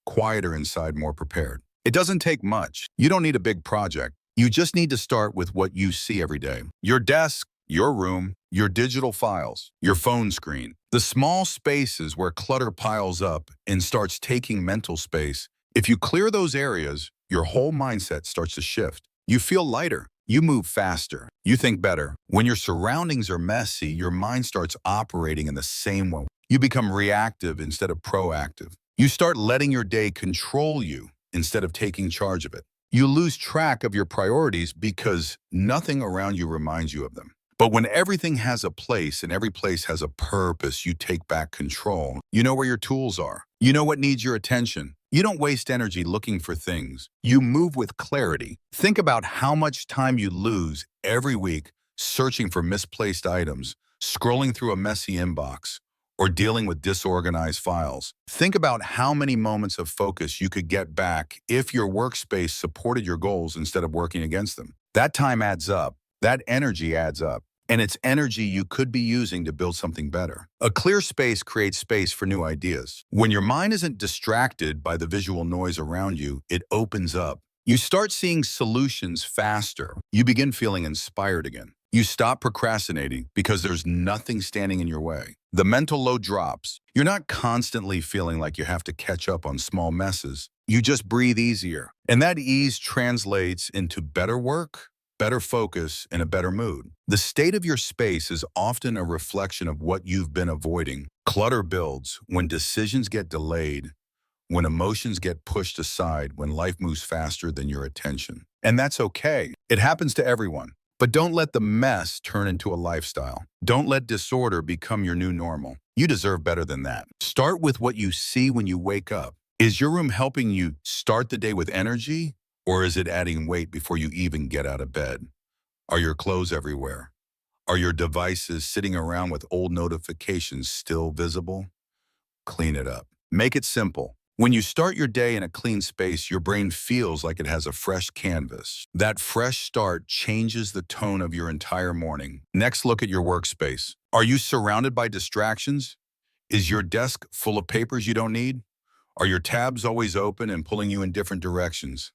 quieter inside, more prepared. It doesn't take much. You don't need a big project. You just need to start with what you see every day. Your desk, your room, your digital files, your phone screen. The small spaces where clutter piles up and starts taking mental space If you clear those areas, your whole mindset starts to shift. You feel lighter. You move faster. You think better. When your surroundings are messy, your mind starts operating in the same way. You become reactive instead of proactive. You start letting your day control you instead of taking charge of it. You lose track of your priorities because nothing around you reminds you of them. But when everything has a place and every place has a purpose, you take back control. You know where your tools are. You know what needs your attention. You don't waste energy looking for things. You move with clarity. Think about how much time you lose every week searching for misplaced items, scrolling through a messy inbox, or dealing with disorganized files. Think about how many moments of focus you could get back if your workspace supported your goals instead of working against them. That time adds up. That energy adds up. And it's energy you could be using to build something better. A clear space creates space for new ideas. When your mind isn't distracted by the visual noise around you, it opens up. You start seeing solutions faster. You begin feeling inspired again. You stop procrastinating because there's nothing standing in your way. The mental load drops. You're not constantly feeling like you have to catch up on small messes. You just breathe easier. And that ease translates into better work, better focus, and a better mood. The state of your space is often a reflection of what you've been avoiding. Clutter builds when decisions get delayed, when emotions get pushed aside, when life moves faster than your attention. And that's okay. It happens to everyone. But don't let the mess turn into a lifestyle. Don't let disorder become your new normal. You deserve better than that. Start with what you see when you wake up. Is your room helping you start the day with energy? Or is it adding weight before you even get out of bed? Are your clothes everywhere? Are your devices sitting around with old notifications still visible? Clean it up. Make it simple. When you start your day in a clean space, your brain feels like it has a fresh canvas. That fresh start changes the tone of your entire morning. Next, look at your workspace. Are you surrounded by distractions? Is your desk full of papers you don't need? Are your tabs always open and pulling you in different directions?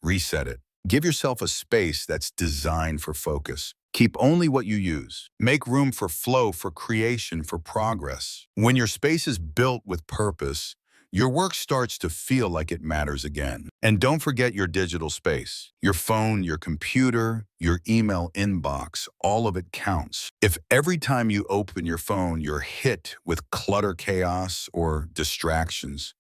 Reset it. Give yourself a space that's designed for focus. Keep only what you use. Make room for flow, for creation, for progress. When your space is built with purpose, your work starts to feel like it matters again. And don't forget your digital space. Your phone, your computer, your email inbox, all of it counts. If every time you open your phone, you're hit with clutter, chaos, or distractions,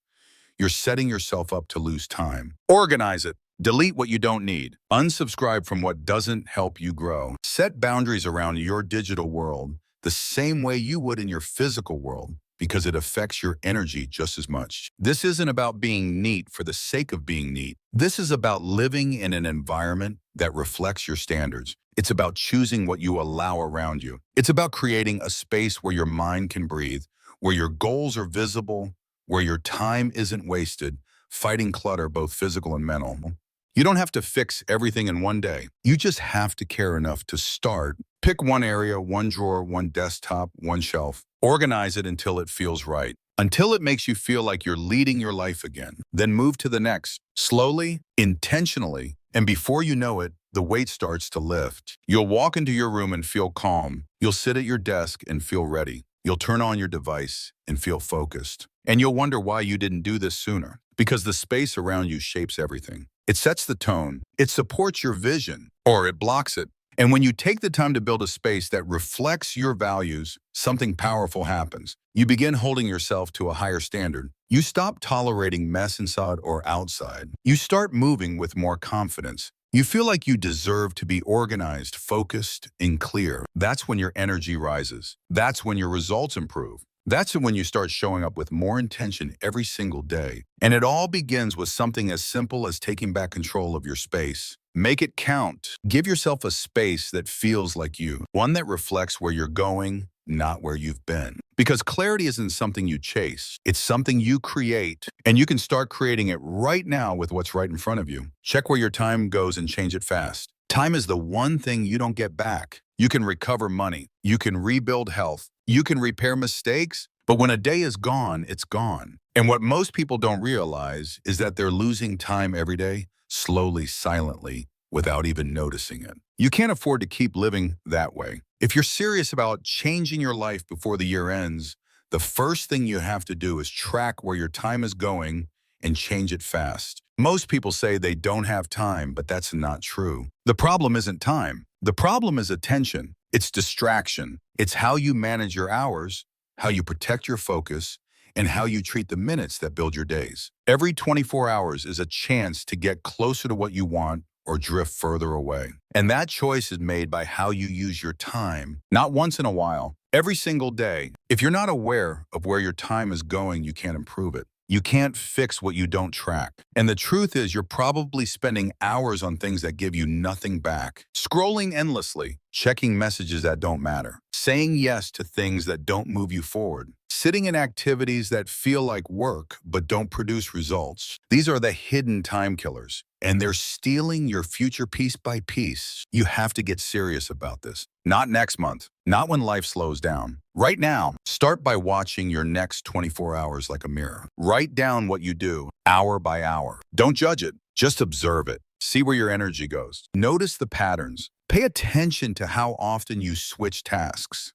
you're setting yourself up to lose time. Organize it. Delete what you don't need. Unsubscribe from what doesn't help you grow. Set boundaries around your digital world the same way you would in your physical world, because it affects your energy just as much. This isn't about being neat for the sake of being neat. This is about living in an environment that reflects your standards. It's about choosing what you allow around you. It's about creating a space where your mind can breathe, where your goals are visible, where your time isn't wasted, fighting clutter, both physical and mental. You don't have to fix everything in one day. You just have to care enough to start. Pick one area, one drawer, one desktop, one shelf. Organize it until it feels right, until it makes you feel like you're leading your life again. Then move to the next, slowly, intentionally, and before you know it, the weight starts to lift. You'll walk into your room and feel calm. You'll sit at your desk and feel ready. You'll turn on your device and feel focused. And you'll wonder why you didn't do this sooner. Because the space around you shapes everything. It sets the tone. It supports your vision, or it blocks it. And when you take the time to build a space that reflects your values, something powerful happens. You begin holding yourself to a higher standard. You stop tolerating mess inside or outside. You start moving with more confidence. You feel like you deserve to be organized, focused, and clear. That's when your energy rises. That's when your results improve. That's when you start showing up with more intention every single day. And it all begins with something as simple as taking back control of your space. Make it count. Give yourself a space that feels like you, one that reflects where you're going, not where you've been. Because clarity isn't something you chase. It's something you create. And you can start creating it right now with what's right in front of you. Check where your time goes and change it fast. Time is the one thing you don't get back. You can recover money. You can rebuild health. You can repair mistakes. But when a day is gone, it's gone. And what most people don't realize is that they're losing time every day, slowly, silently, without even noticing it. You can't afford to keep living that way. If you're serious about changing your life before the year ends, the first thing you have to do is track where your time is going and change it fast. Most people say they don't have time, but that's not true. The problem isn't time. The problem is attention. It's distraction. It's how you manage your hours, how you protect your focus, and how you treat the minutes that build your days. Every 24 hours is a chance to get closer to what you want or drift further away. And that choice is made by how you use your time, not once in a while, every single day. If you're not aware of where your time is going, you can't improve it. You can't fix what you don't track. And the truth is, you're probably spending hours on things that give you nothing back. Scrolling endlessly, checking messages that don't matter, saying yes to things that don't move you forward, sitting in activities that feel like work but don't produce results. These are the hidden time killers, and they're stealing your future piece by piece. You have to get serious about this. Not next month, not when life slows down. Right now, start by watching your next 24 hours like a mirror. Write down what you do, hour by hour. Don't judge it, just observe it. See where your energy goes. Notice the patterns. Pay attention to how often you switch tasks,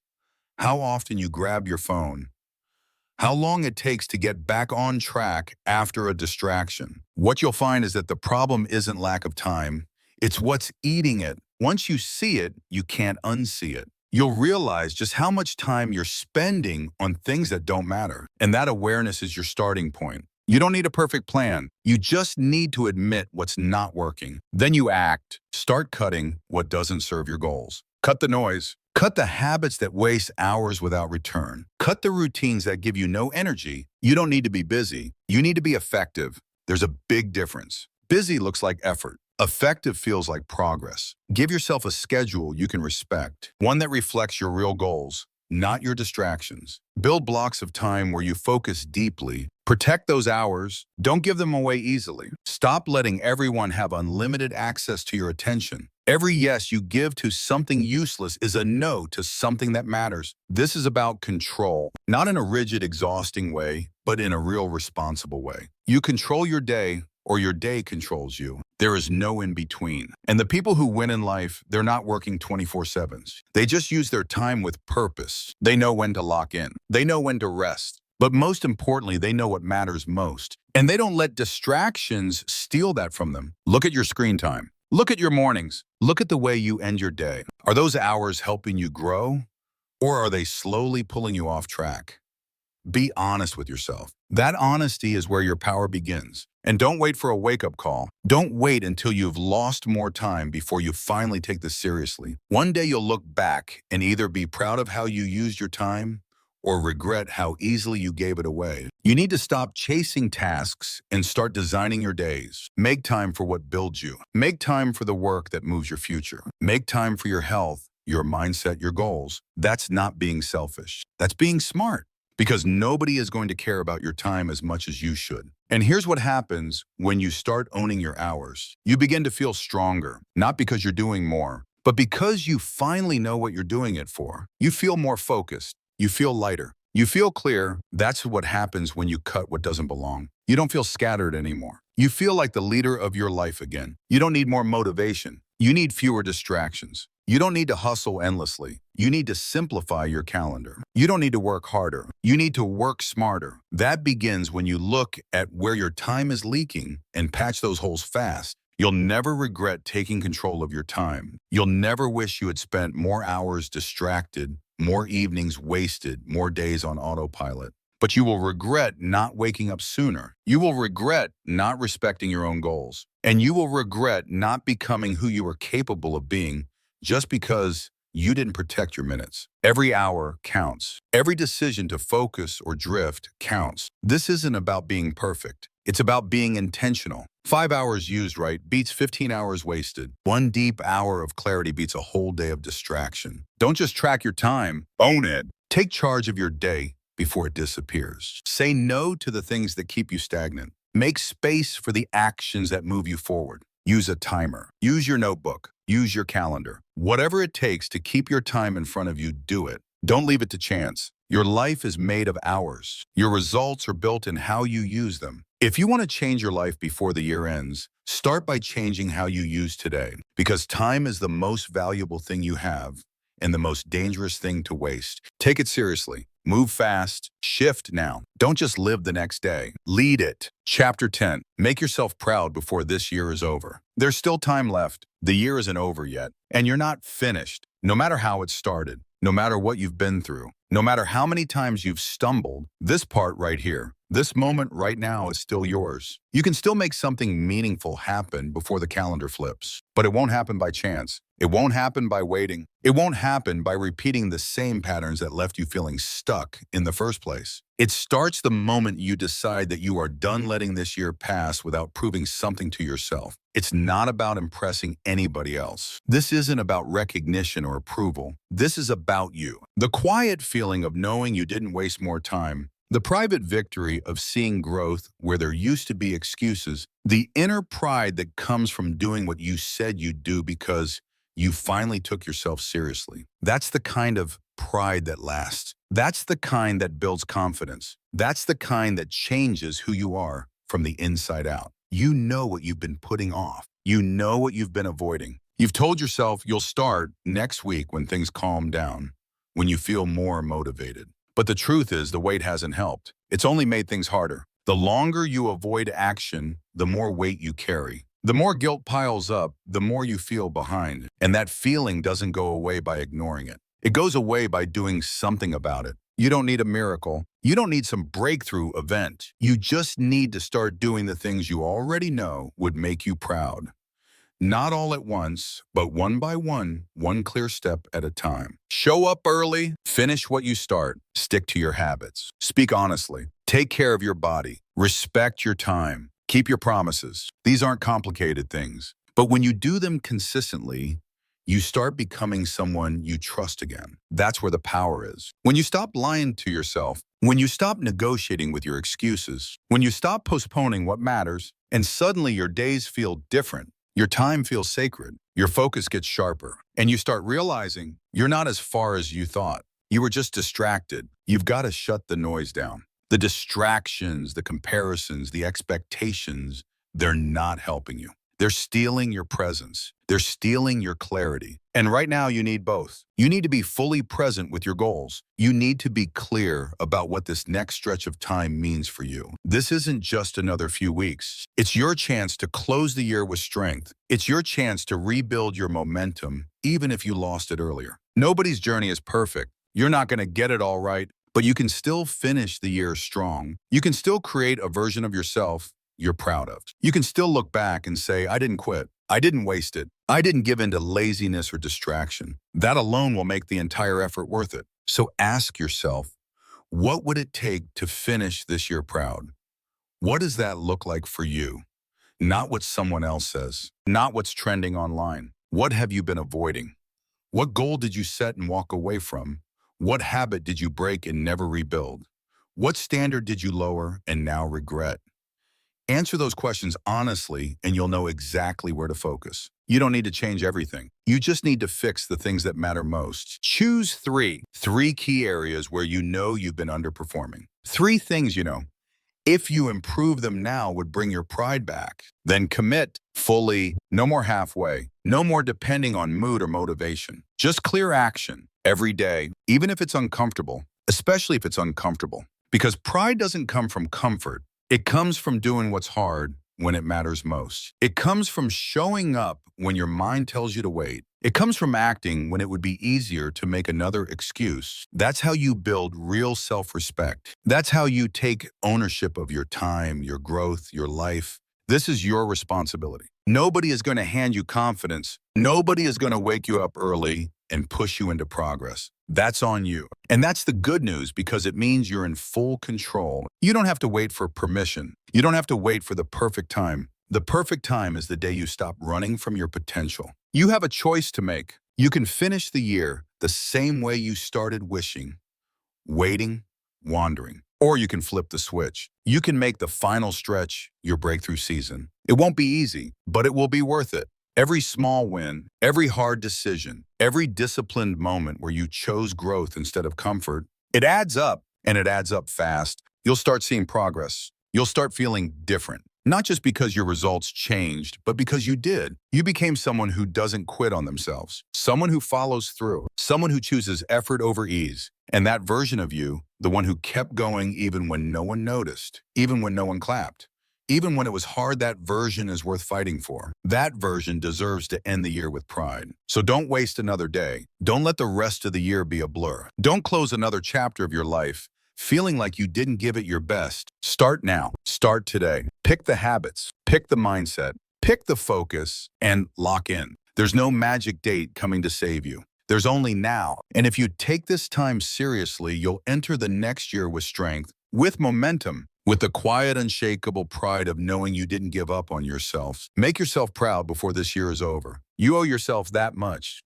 how often you grab your phone, how long it takes to get back on track after a distraction. What you'll find is that the problem isn't lack of time, it's what's eating it. Once you see it, you can't unsee it. You'll realize just how much time you're spending on things that don't matter. And that awareness is your starting point. You don't need a perfect plan. You just need to admit what's not working. Then you act. Start cutting what doesn't serve your goals. Cut the noise. Cut the habits that waste hours without return. Cut the routines that give you no energy. You don't need to be busy. You need to be effective. There's a big difference. Busy looks like effort. Effective feels like progress. Give yourself a schedule you can respect, one that reflects your real goals, not your distractions. Build blocks of time where you focus deeply. Protect those hours. Don't give them away easily. Stop letting everyone have unlimited access to your attention. Every yes you give to something useless is a no to something that matters. This is about control, not in a rigid, exhausting way, but in a real, responsible way. You control your day, or your day controls you. There is no in between. And the people who win in life, they're not working 24/7. They just use their time with purpose. They know when to lock in. They know when to rest. But most importantly, they know what matters most. And they don't let distractions steal that from them. Look at your screen time. Look at your mornings. Look at the way you end your day. Are those hours helping you grow? Or are they slowly pulling you off track? Be honest with yourself. That honesty is where your power begins. And don't wait for a wake-up call. Don't wait until you've lost more time before you finally take this seriously. One day you'll look back and either be proud of how you used your time or regret how easily you gave it away. You need to stop chasing tasks and start designing your days. Make time for what builds you. Make time for the work that moves your future. Make time for your health, your mindset, your goals. That's not being selfish. That's being smart. Because nobody is going to care about your time as much as you should. And here's what happens when you start owning your hours. You begin to feel stronger, not because you're doing more, but because you finally know what you're doing it for. You feel more focused. You feel lighter. You feel clear. That's what happens when you cut what doesn't belong. You don't feel scattered anymore. You feel like the leader of your life again. You don't need more motivation. You need fewer distractions. You don't need to hustle endlessly. You need to simplify your calendar. You don't need to work harder. You need to work smarter. That begins when you look at where your time is leaking and patch those holes fast. You'll never regret taking control of your time. You'll never wish you had spent more hours distracted, more evenings wasted, more days on autopilot. But you will regret not waking up sooner. You will regret not respecting your own goals. And you will regret not becoming who you are capable of being just because you didn't protect your minutes. Every hour counts. Every decision to focus or drift counts. This isn't about being perfect. It's about being intentional. 5 hours used right beats 15 hours wasted. 1 deep hour of clarity beats a whole day of distraction. Don't just track your time, own it. Take charge of your day before it disappears. Say no to the things that keep you stagnant. Make space for the actions that move you forward. Use a timer. Use your notebook. Use your calendar. Whatever it takes to keep your time in front of you, do it. Don't leave it to chance. Your life is made of hours. Your results are built in how you use them. If you want to change your life before the year ends, start by changing how you use today. Because time is the most valuable thing you have and the most dangerous thing to waste. Take it seriously. Move fast. Shift now. Don't just live the next day. Lead it. Chapter 10. Make yourself proud before this year is over. There's still time left. The year isn't over yet, and you're not finished. No matter how it started, no matter what you've been through, no matter how many times you've stumbled, this part right here, this moment right now is still yours. You can still make something meaningful happen before the calendar flips, but it won't happen by chance. It won't happen by waiting. It won't happen by repeating the same patterns that left you feeling stuck in the first place. It starts the moment you decide that you are done letting this year pass without proving something to yourself. It's not about impressing anybody else. This isn't about recognition or approval. This is about you. The quiet feeling of knowing you didn't waste more time. The private victory of seeing growth where there used to be excuses. The inner pride that comes from doing what you said you'd do because you finally took yourself seriously. That's the kind of pride that lasts. That's the kind that builds confidence. That's the kind that changes who you are from the inside out. You know what you've been putting off. You know what you've been avoiding. You've told yourself you'll start next week when things calm down, when you feel more motivated. But the truth is the wait hasn't helped. It's only made things harder. The longer you avoid action, the more weight you carry. The more guilt piles up, the more you feel behind. And that feeling doesn't go away by ignoring it. It goes away by doing something about it. You don't need a miracle. You don't need some breakthrough event. You just need to start doing the things you already know would make you proud. Not all at once, but one by one clear step at a time. Show up early, finish what you start, stick to your habits. Speak honestly, take care of your body, respect your time, keep your promises. These aren't complicated things, but when you do them consistently, you start becoming someone you trust again. That's where the power is. When you stop lying to yourself, when you stop negotiating with your excuses, when you stop postponing what matters, and suddenly your days feel different, your time feels sacred, your focus gets sharper, and you start realizing you're not as far as you thought. You were just distracted. You've got to shut the noise down. The distractions, the comparisons, the expectations, they're not helping you. They're stealing your presence. They're stealing your clarity. And right now you need both. You need to be fully present with your goals. You need to be clear about what this next stretch of time means for you. This isn't just another few weeks. It's your chance to close the year with strength. It's your chance to rebuild your momentum, even if you lost it earlier. Nobody's journey is perfect. You're not going to get it all right, but you can still finish the year strong. You can still create a version of yourself you're proud of. You can still look back and say, I didn't quit. I didn't waste it. I didn't give in to laziness or distraction. That alone will make the entire effort worth it. So ask yourself, what would it take to finish this year proud? What does that look like for you? Not what someone else says, not what's trending online. What have you been avoiding? What goal did you set and walk away from? What habit did you break and never rebuild? What standard did you lower and now regret? Answer those questions honestly, and you'll know exactly where to focus. You don't need to change everything. You just need to fix the things that matter most. Choose three key areas where you know you've been underperforming. 3 things you know, if you improve them now, would bring your pride back. Then commit fully, no more halfway, no more depending on mood or motivation. Just clear action every day, even if it's uncomfortable, especially if it's uncomfortable. Because pride doesn't come from comfort. It comes from doing what's hard when it matters most. It comes from showing up when your mind tells you to wait. It comes from acting when it would be easier to make another excuse. That's how you build real self-respect. That's how you take ownership of your time, your growth, your life. This is your responsibility. Nobody is going to hand you confidence. Nobody is going to wake you up early and push you into progress. That's on you. And that's the good news, because it means you're in full control. You don't have to wait for permission. You don't have to wait for the perfect time. The perfect time is the day you stop running from your potential. You have a choice to make. You can finish the year the same way you started, wishing, waiting, wandering. Or you can flip the switch. You can make the final stretch your breakthrough season. It won't be easy, but it will be worth it. Every small win, every hard decision, every disciplined moment where you chose growth instead of comfort, it adds up, and it adds up fast. You'll start seeing progress. You'll start feeling different. Not just because your results changed, but because you did. You became someone who doesn't quit on themselves, someone who follows through, someone who chooses effort over ease. And that version of you, The one who kept going even when no one noticed, even when no one clapped. Even when it was hard, that version is worth fighting for. That version deserves to end the year with pride. So don't waste another day. Don't let the rest of the year be a blur. Don't close another chapter of your life feeling like you didn't give it your best. Start now. Start today. Pick the habits. Pick the mindset. Pick the focus and lock in. There's no magic date coming to save you. There's only now. And if you take this time seriously, you'll enter the next year with strength, with momentum, with the quiet, unshakable pride of knowing you didn't give up on yourself. Make yourself proud before this year is over. You owe yourself that much.